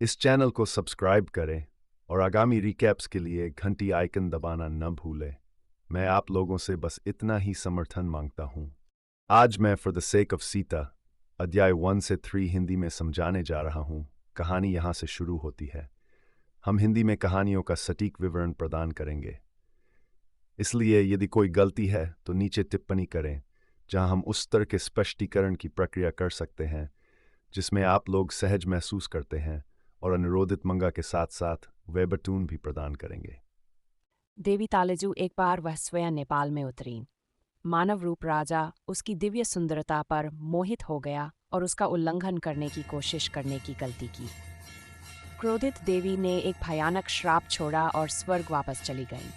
इस चैनल को सब्सक्राइब करें और आगामी रिकैप्स के लिए घंटी आइकन दबाना न भूलें। मैं आप लोगों से बस इतना ही समर्थन मांगता हूँ। आज मैं for the sake of Sita अध्याय 1 से 3 हिंदी में समझाने जा रहा हूँ। कहानी यहाँ से शुरू होती है। हम हिंदी में कहानियों का सटीक विवरण प्रदान करेंगे, इसलिए यदि कोई गलती है तो नीचे टिप्पणी करें, जहां हम उस स्तर के स्पष्टीकरण की प्रक्रिया कर सकते हैं जिसमें आप लोग सहज महसूस करते हैं, और अनुरोधित मंगा के साथ साथ वेबटून भी प्रदान करेंगे। देवी तालेजू एक बार वह स्वयं नेपाल में उतरी। मानव रूप राजा उसकी दिव्य सुंदरता पर मोहित हो गया और उसका उल्लंघन करने की कोशिश करने की गलती की। क्रोधित देवी ने एक भयानक श्राप छोड़ा और स्वर्ग वापस चली गई।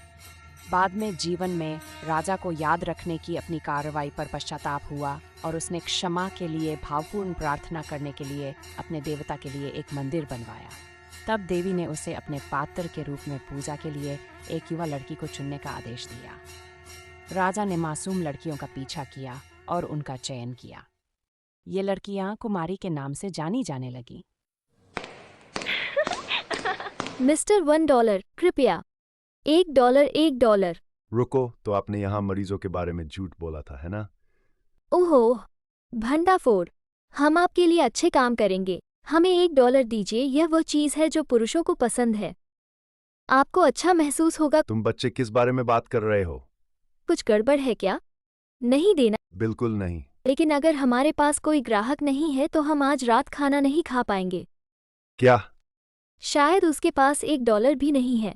बाद में जीवन में राजा को याद रखने की अपनी कार्रवाई पर पश्चाताप हुआ और उसने क्षमा के लिए भावपूर्ण प्रार्थना करने के लिए अपने देवता के लिए एक मंदिर बनवाया। तब देवी ने उसे अपने पात्र के रूप में पूजा के लिए एक युवा लड़की को चुनने का आदेश दिया। राजा ने मासूम लड़कियों का पीछा किया और उनका चयन किया। ये लड़कियां कुमारी के नाम से जानी जाने लगी। मिस्टर $1, कृपया $1, $1। रुको, तो आपने यहाँ मरीजों के बारे में झूठ बोला था, है ना? ओहो, भंडाफोड़। हम आपके लिए अच्छे काम करेंगे। हमें $1 दीजिए। यह वो चीज़ है जो पुरुषों को पसंद है। आपको अच्छा महसूस होगा। तुम बच्चे किस बारे में बात कर रहे हो? कुछ गड़बड़ है क्या? नहीं देना। बिल्कुल नहीं। लेकिन अगर हमारे पास कोई ग्राहक नहीं है तो हम आज रात खाना नहीं खा पाएंगे। क्या? शायद उसके पास $1 भी नहीं है।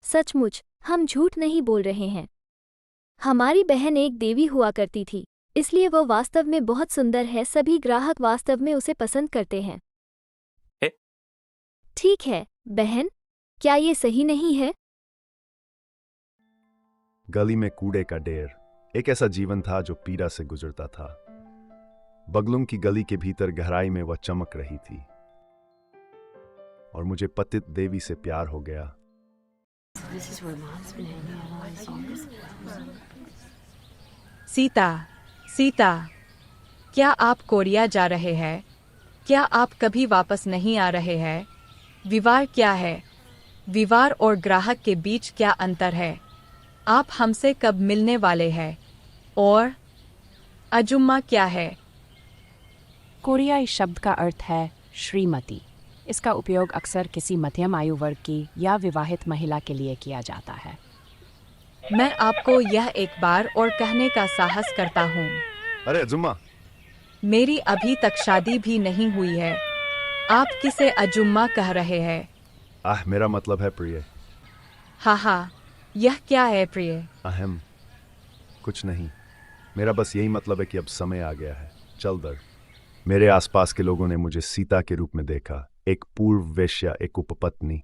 सचमुच, हम झूठ नहीं बोल रहे हैं। हमारी बहन एक देवी हुआ करती थी, इसलिए वह वास्तव में बहुत सुंदर है। सभी ग्राहक वास्तव में उसे पसंद करते हैं। ठीक है, बहन, क्या ये सही नहीं है? गली में कूड़े का ढेर एक ऐसा जीवन था जो पीड़ा से गुजरता था। बगलुम की गली के भीतर गहराई में वह चमक रही थी और मुझे पतित देवी से प्यार हो गया। सीता, सीता, क्या आप कोरिया जा रहे हैं? क्या आप कभी वापस नहीं आ रहे हैं? विवाह क्या है? विवाह और ग्राहक के बीच क्या अंतर है? आप हमसे कब मिलने वाले हैं? और अजुम्मा क्या है? कोरियाई शब्द का अर्थ है श्रीमती। इसका उपयोग अक्सर किसी मध्यम आयु वर्ग की या विवाहित महिला के लिए किया जाता है। मैं आपको यह एक बार और कहने का साहस करता हूँ। अरे अजुम्मा, मेरी अभी तक शादी भी नहीं हुई है। आप किसे अजुम्मा कह रहे हैं? मेरा मतलब है प्रिय। हाँ, यह क्या है प्रिय? अहम कुछ नहीं। मेरा बस यही मतलब है कि अब समय आ गया है। चल दर। मेरे आसपास के लोगों ने मुझे सीता के रूप में देखा, एक पूर्व वेश्या, एक उपपत्नी,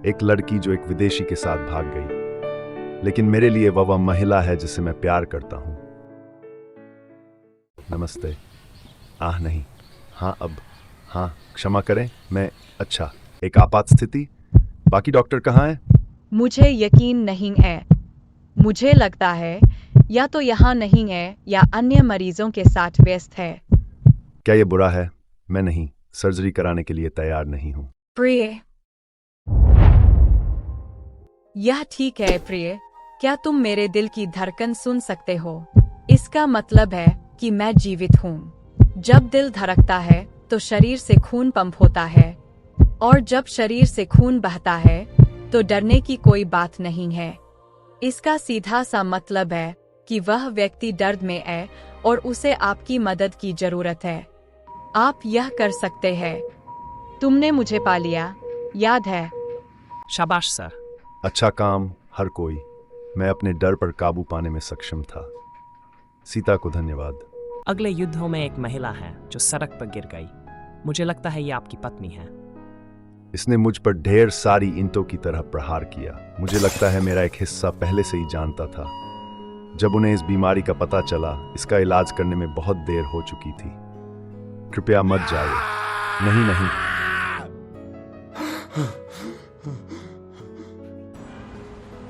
एक लड़की जो एक विदेशी के साथ भाग गई। लेकिन मेरे लिए वह महिला है जिसे मैं प्यार करता हूं। नमस्ते। नहीं। अब हाँ, क्षमा करें। मैं अच्छा, एक आपात स्थिति। बाकी डॉक्टर कहाँ हैं? मुझे यकीन नहीं है। मुझे लगता है या तो यहाँ नहीं है या अन्य मरीजों के साथ व्यस्त है। क्या ये बुरा है? मैं नहीं, सर्जरी कराने के लिए तैयार नहीं हूँ। प्रिय, यह ठीक है प्रिय। क्या तुम मेरे दिल की धड़कन सुन सकते हो? इसका मतलब है कि मैं जीवित हूँ। जब दिल धड़कता है तो शरीर से खून पंप होता है, और जब शरीर से खून बहता है तो डरने की कोई बात नहीं है। इसका सीधा सा मतलब है कि वह व्यक्ति दर्द में है और उसे आपकी मदद की जरूरत है। आप यह कर सकते हैं। तुमने मुझे पा लिया, याद है? शाबाश सर। अच्छा काम, हर कोई। मैं अपने डर पर काबू पाने में सक्षम था। सीता को धन्यवाद। अगले युद्धों में एक महिला है जो सड़क पर गिर गई। मुझे लगता है ये आपकी पत्नी है। इसने मुझ पर ढेर सारी ईंटों की तरह प्रहार किया। मुझे लगता है मेरा एक हिस्सा पहले से ही जानता था। जब उन्हें इस बीमारी का पता चला, इसका इलाज करने में बहुत देर हो चुकी थी। कृपया मत जाइए। नहीं।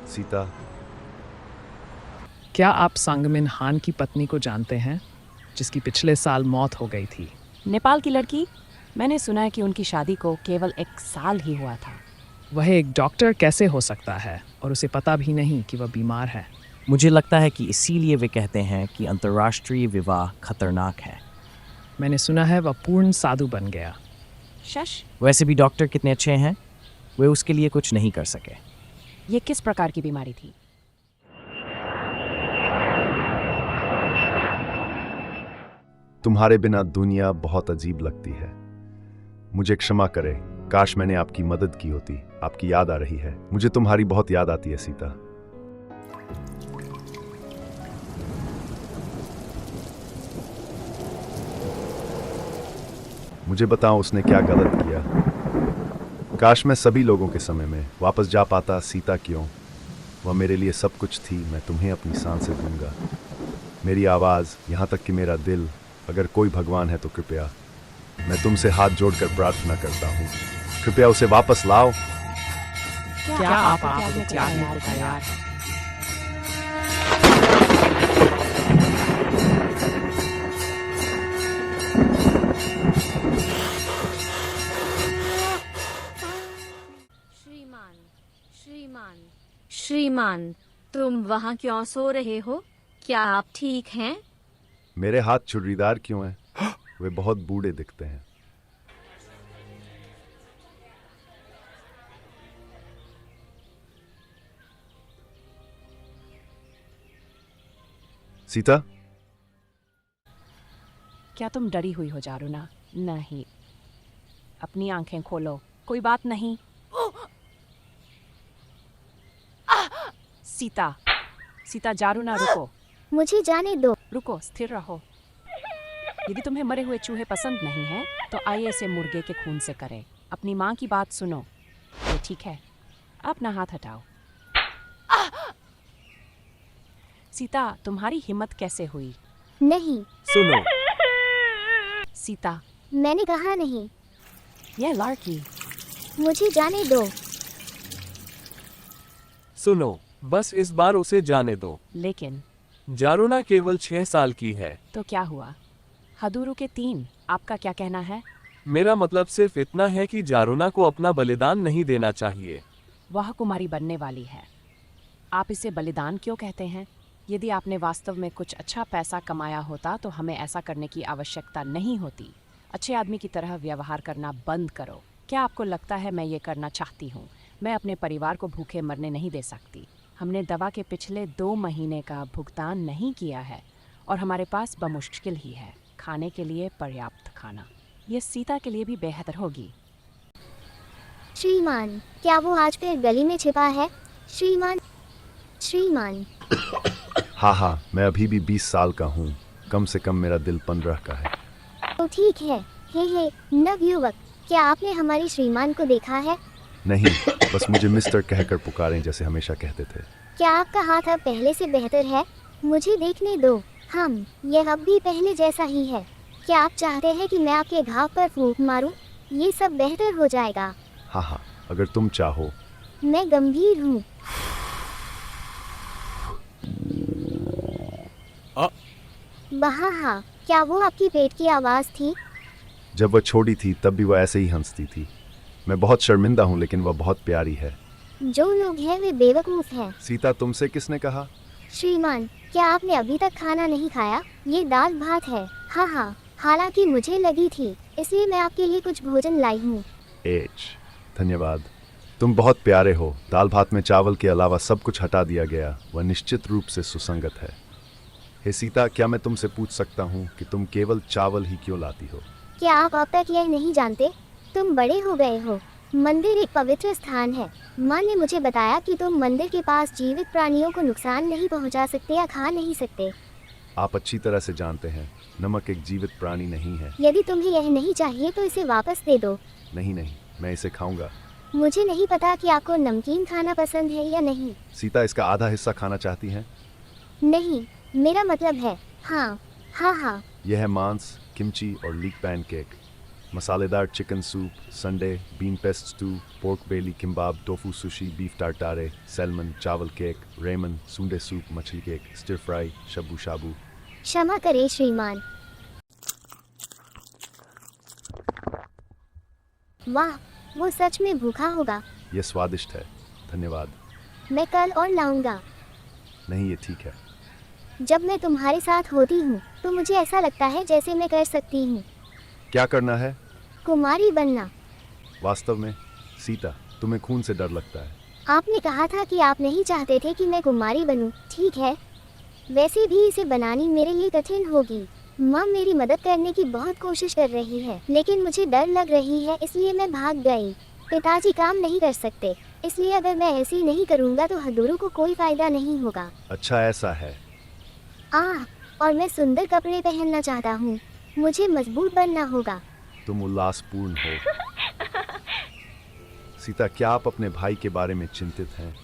सीता, क्या आप सांगमिन हान की पत्नी को जानते हैं, जिसकी पिछले साल मौत हो गई थी? नेपाल की लड़की? मैंने सुना है कि उनकी शादी को केवल 1 साल ही हुआ था। वह एक डॉक्टर कैसे हो सकता है और उसे पता भी नहीं कि वह बीमार है। मुझे लगता है कि इसीलिए वे कहते हैं कि अंतर्राष्ट्रीय विवाह खतरनाक है। मैंने सुना है वह पूर्ण साधु बन गया। शश, वैसे भी डॉक्टर कितने अच्छे हैं, वे उसके लिए कुछ नहीं कर सके। ये किस प्रकार की बीमारी थी? तुम्हारे बिना दुनिया बहुत अजीब लगती है। मुझे क्षमा करें, काश मैंने आपकी मदद की होती। आपकी याद आ रही है, मुझे तुम्हारी बहुत याद आती है सीता। मुझे बताओ उसने क्या गलत किया। काश मैं सभी लोगों के समय में वापस जा पाता। सीता क्यों? वह मेरे लिए सब कुछ थी। मैं तुम्हें अपनी सांसें दूंगा, मेरी आवाज़, यहाँ तक कि मेरा दिल। अगर कोई भगवान है तो कृपया, मैं तुमसे हाथ जोड़कर प्रार्थना करता हूँ, कृपया उसे वापस लाओ। क्या आप आपको त्यागने को तैयार हैं? श्रीमान, तुम वहाँ क्यों सो रहे हो? क्या आप ठीक हैं? मेरे हाथ छुरीदार क्यों हैं? वे बहुत बूढ़े दिखते हैं। सीता, क्या तुम डरी हुई हो जारुना? नहीं, अपनी आंखें खोलो, कोई बात नहीं। सीता, सीता, जारुना रुको, मुझे जाने दो। रुको, स्थिर रहो। यदि तुम्हें मरे हुए चूहे पसंद नहीं हैं, तो आइए इसे मुर्गे के खून से करें। अपनी माँ की बात सुनो, ये ठीक है? अपना हाथ हटाओ। सीता, तुम्हारी हिम्मत कैसे हुई? नहीं, सुनो, सीता, मैंने कहा नहीं। यह लड़की। मुझे जाने दो। सुनो, बस इस बार उसे जाने दो। लेकिन जारुना केवल 6 साल की है। तो क्या हुआ? हदूरू के 3, आपका क्या कहना है? मेरा मतलब सिर्फ इतना है कि जारुना को अपना बलिदान नहीं देना चाहिए। वह कुमारी बनने वाली है। आप इसे बलिदान क्यों कहते हैं? यदि आपने वास्तव में कुछ अच्छा पैसा कमाया होता तो हमें ऐसा करने की आवश्यकता नहीं होती। अच्छे आदमी की तरह व्यवहार करना बंद करो। क्या आपको लगता है मैं ये करना चाहती हूँ? मैं अपने परिवार को भूखे मरने नहीं दे सकती। हमने दवा के पिछले 2 महीने का भुगतान नहीं किया है और हमारे पास बमुश्किल ही है खाने के लिए पर्याप्त खाना। ये सीता के लिए भी बेहतर होगी। श्रीमान, क्या वो आज फिर गली में छिपा है? श्रीमान, श्रीमान। हाँ हाँ, मैं अभी भी 20 साल का हूँ। कम से कम मेरा दिल 15 का है। तो ठीक है। हे नवयुवक, क्या आपने हमारी श्रीमान को देखा है? नहीं, बस मुझे मिस्टर कहकर पुकारें जैसे हमेशा कहते थे। क्या आपका हाथ अब पहले से बेहतर है? मुझे देखने दो। यह अब भी पहले जैसा ही है। क्या आप चाहते हैं कि मैं आपके घाव पर फूंक मारूं? ये सब बेहतर हो जाएगा। हाँ हाँ, अगर तुम चाहो। मैं गंभीर हूँ। हाँ, क्या वो आपकी पेट की आवाज़ थी? जब वह छोटी थी तब भी वह ऐसे ही हंसती थी। मैं बहुत शर्मिंदा हूँ, लेकिन वह बहुत प्यारी है। जो लोग हैं वे बेवकूफ़ हैं। सीता, तुमसे किसने कहा? श्रीमान, क्या आपने अभी तक खाना नहीं खाया? ये दाल भात है। हाँ, हालांकि मुझे लगी थी, इसलिए मैं आपके लिए कुछ भोजन लाई हूँ। धन्यवाद। तुम बहुत प्यारे हो। दाल भात में चावल के अलावा सब कुछ हटा दिया गया। वह निश्चित रूप से सुसंगत है। हे सीता, क्या मैं तुमसे पूछ सकता हूँ कि तुम केवल चावल ही क्यों लाती हो? क्या आप अब तक यह नहीं जानते? तुम बड़े हो गए हो। मंदिर एक पवित्र स्थान है। माँ ने मुझे बताया कि तुम मंदिर के पास जीवित प्राणियों को नुकसान नहीं पहुँचा सकते या खा नहीं सकते। आप अच्छी तरह से जानते हैं, नमक एक जीवित प्राणी नहीं है। यदि तुम्हें यह नहीं चाहिए तो इसे वापस दे दो। नहीं, मैं इसे खाऊंगा। मुझे नहीं पता कि आपको नमकीन खाना पसंद है या नहीं। सीता, इसका आधा हिस्सा खाना चाहती हैं? नहीं, मेरा मतलब है हाँ। यह है मांस, किमची और लीक पैनकेक, मसालेदार chicken soup, sundae, bean paste stew, pork belly kimbap, tofu sushi, beef tartare, salmon, चावल केक, रेमन, सूंडे सूप, मछली cake, stir fry, shabu shabu. क्षमा करें श्रीमान। वाह, वो सच में भूखा होगा। यह स्वादिष्ट है, धन्यवाद। मैं कल और लाऊंगा। नहीं, ये ठीक है। जब मैं तुम्हारे साथ होती हूँ तो मुझे ऐसा लगता है जैसे मैं कर सकती हूँ। क्या करना है? कुमारी बनना। वास्तव में सीता, तुम्हें खून से डर लगता है। आपने कहा था कि आप नहीं चाहते थे कि मैं कुमारी बनूं, ठीक है। वैसे भी इसे बनानी मेरे लिए कठिन होगी। माँ मेरी मदद करने की बहुत कोशिश कर रही है, लेकिन मुझे डर लग रही है, इसलिए मैं भाग गई। पिताजी काम नहीं कर सकते, इसलिए अगर मैं ऐसे ही नहीं करूँगा तो हदूरों को कोई फायदा नहीं होगा। अच्छा, ऐसा है। और मैं सुंदर कपड़े पहनना चाहता हूँ। मुझे मजबूत बनना होगा। तुम उल्लासपूर्ण हो। सीता, क्या आप अपने भाई के बारे में चिंतित हैं?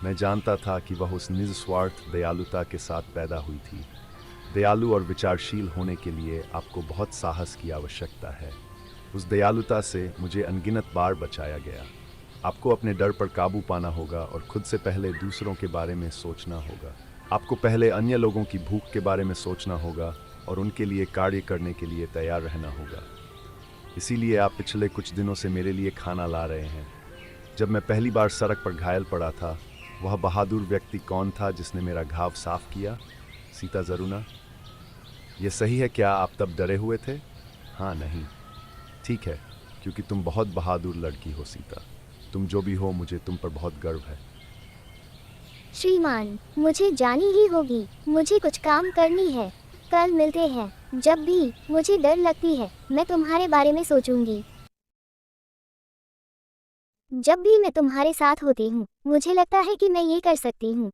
मैं जानता था कि वह उस निस्वार्थ दयालुता के साथ पैदा हुई थी। दयालु और विचारशील होने के लिए आपको बहुत साहस की आवश्यकता है। उस दयालुता से मुझे अनगिनत बार बचाया गया। आपको अपने डर पर काबू पाना होगा और खुद से पहले दूसरों के बारे में सोचना होगा। आपको पहले अन्य लोगों की भूख के बारे में सोचना होगा और उनके लिए कार्य करने के लिए तैयार रहना होगा। इसीलिए आप पिछले कुछ दिनों से मेरे लिए खाना ला रहे हैं। जब मैं पहली बार सड़क पर घायल पड़ा था, वह बहादुर व्यक्ति कौन था जिसने मेरा घाव साफ किया? सीता जरूना। यह सही है, क्या आप तब डरे हुए थे? हाँ, नहीं। ठीक है, क्योंकि तुम बहुत बहादुर लड़की हो सीता। तुम जो भी हो, मुझे तुम पर बहुत गर्व है। श्रीमान, मुझे जानी ही होगी। मुझे कुछ काम करनी है। कल मिलते हैं। जब भी मुझे डर लगती है, मैं तुम्हारे बारे में सोचूंगी। जब भी मैं तुम्हारे साथ होती हूँ, मुझे लगता है कि मैं ये कर सकती हूँ।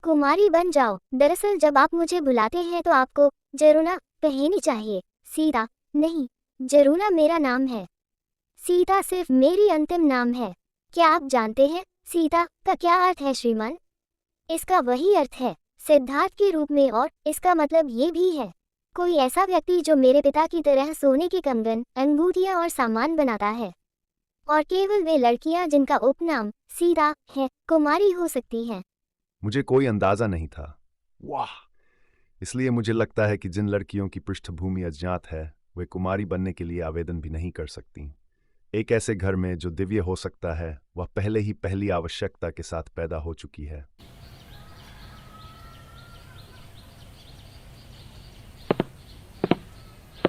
कुमारी बन जाओ। दरअसल जब आप मुझे बुलाते हैं तो आपको जरूना कहनी चाहिए। सीता नहीं, जरूना मेरा नाम है। सीता सिर्फ मेरी अंतिम नाम है। क्या आप जानते हैं सीता का क्या अर्थ है श्रीमान? इसका वही अर्थ है, सिद्धार्थ के रूप में, और इसका मतलब ये भी है, कोई ऐसा व्यक्ति जो मेरे पिता की तरह सोने के कंगन, अंगूठियां और सामान बनाता है। और केवल वे लड़कियां जिनका उपनाम सीता है, कुमारी हो सकती हैं। मुझे कोई अंदाजा नहीं था। वाह! इसलिए मुझे लगता है कि जिन लड़कियों की पृष्ठभूमि अज्ञात है, वे कुमारी बनने के लिए आवेदन भी नहीं कर सकती। एक ऐसे घर में जो दिव्य हो सकता है, वह पहले ही पहली आवश्यकता के साथ पैदा हो चुकी है।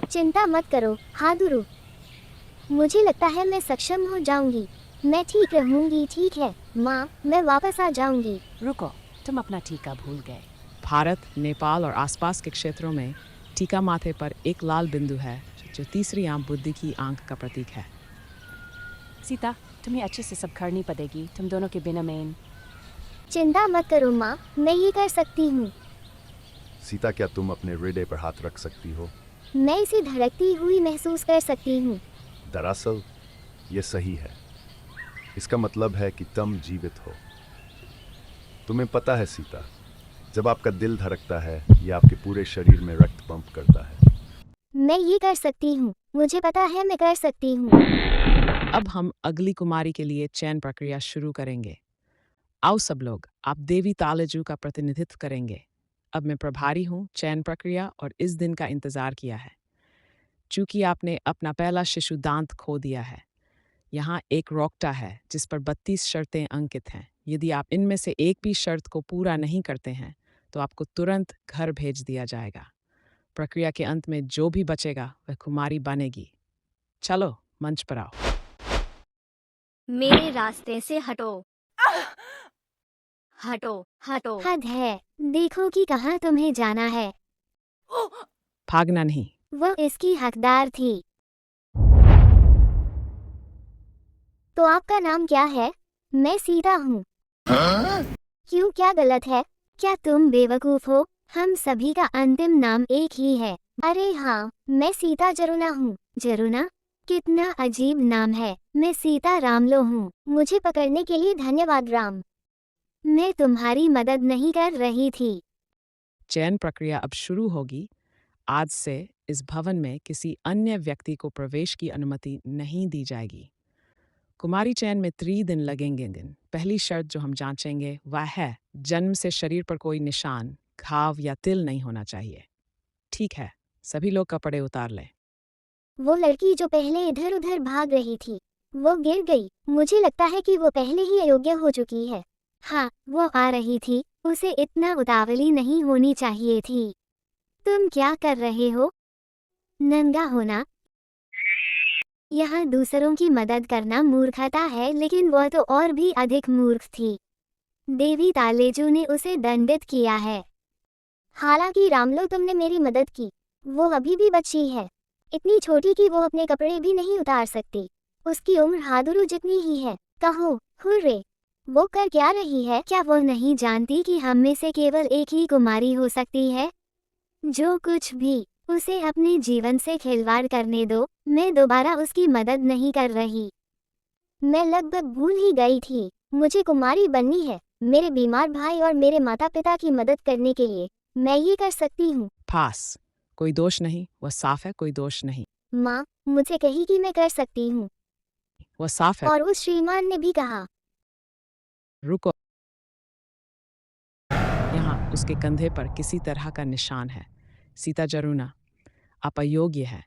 चिंता मत करो हादुरु, मुझे लगता है मैं सक्षम हो जाऊंगी। मैं ठीक रहूंगी, ठीक है माँ, मैं वापस आ जाऊंगी। रुको, तुम अपना टीका भूल गए। भारत, नेपाल और आसपास के क्षेत्रों में टीका माथे पर एक लाल बिंदु है जो तीसरी आंख बुद्धि की आंख का प्रतीक है। सीता, तुम्हें अच्छे से सब करनी पड़ेगी। तुम दोनों के बिना मैं चिंता मत करो माँ, मैं ये कर सकती हूँ। सीता, क्या तुम अपने हृदय पर हाथ रख सकती हो? मैं इसे धड़कती हुई महसूस कर सकती हूँ। दरअसल यह सही है। इसका मतलब है कि तुम जीवित हो। तुम्हें पता है सीता, जब आपका दिल धड़कता है, यह आपके पूरे शरीर में रक्त पंप करता है। मैं ये कर सकती हूँ, मुझे पता है मैं कर सकती हूँ। अब हम अगली कुमारी के लिए चयन प्रक्रिया शुरू करेंगे। आओ सब लोग, आप देवी तालेजू का प्रतिनिधित्व करेंगे। अब मैं प्रभारी हूँ चयन प्रक्रिया और इस दिन का इंतजार किया है। चूंकि आपने अपना पहला शिशु दांत खो दिया है, यहाँ एक रोकटा है जिस पर 32 शर्तें अंकित हैं। यदि आप इनमें से एक भी शर्त को पूरा नहीं करते हैं तो आपको तुरंत घर भेज दिया जाएगा। प्रक्रिया के अंत में जो भी बचेगा वह कुमारी बनेगी। चलो मंच पर आओ। मेरे रास्ते से हटो, हटो, हटो। हद है, देखो कि कहाँ तुम्हें जाना है। भागना नहीं। वह इसकी हकदार थी। तो आपका नाम क्या है? मैं सीता हूँ। क्यों, क्या गलत है? क्या तुम बेवकूफ हो? हम सभी का अंतिम नाम एक ही है। अरे हाँ, मैं सीता जरुना हूँ। जरुना? कितना अजीब नाम है। मैं सीता रामलो हूँ। मुझे पकड़ने के लिए धन्यवाद राम। मैं तुम्हारी मदद नहीं कर रही थी। चयन प्रक्रिया अब शुरू होगी। आज से इस भवन में किसी अन्य व्यक्ति को प्रवेश की अनुमति नहीं दी जाएगी। कुमारी चयन में 3 दिन लगेंगे। पहली शर्त जो हम जांचेंगे वह है, जन्म से शरीर पर कोई निशान, घाव या तिल नहीं होना चाहिए। ठीक है, सभी लोग कपड़े उतार लें। वो लड़की जो पहले इधर उधर भाग रही थी, वो गिर गई। मुझे लगता है कि वो पहले ही अयोग्य हो चुकी है। हाँ, वो आ रही थी, उसे इतना उतावली नहीं होनी चाहिए थी। तुम क्या कर रहे हो? नंगा होना। यहाँ दूसरों की मदद करना मूर्खता है, लेकिन वह तो और भी अधिक मूर्ख थी। देवी तालेजू ने उसे दंडित किया है। हालांकि रामलो, तुमने मेरी मदद की। वो अभी भी बच्ची है, इतनी छोटी कि वो अपने कपड़े भी नहीं उतार सकती। उसकी उम्र हादुरु जितनी ही है। कहो, हुर्रे। वो कर क्या रही है? क्या वो नहीं जानती कि हम में से केवल एक ही कुमारी हो सकती है? जो कुछ भी, उसे अपने जीवन से खिलवाड़ करने दो। मैं दोबारा उसकी मदद नहीं कर रही। मैं लगभग भूल ही गई थी, मुझे कुमारी बननी है। मेरे बीमार भाई और मेरे माता पिता की मदद करने के लिए मैं ये कर सकती हूँ। पास। कोई दोष नहीं, वह साफ है, कोई दोष नहीं। माँ मुझे कही कि मैं कर सकती हूँ, वह साफ है। और उस श्रीमान ने भी कहा। रुको। यहाँ उसके कंधे पर किसी तरह का निशान है। सीता जरूना, आप अयोग्य है।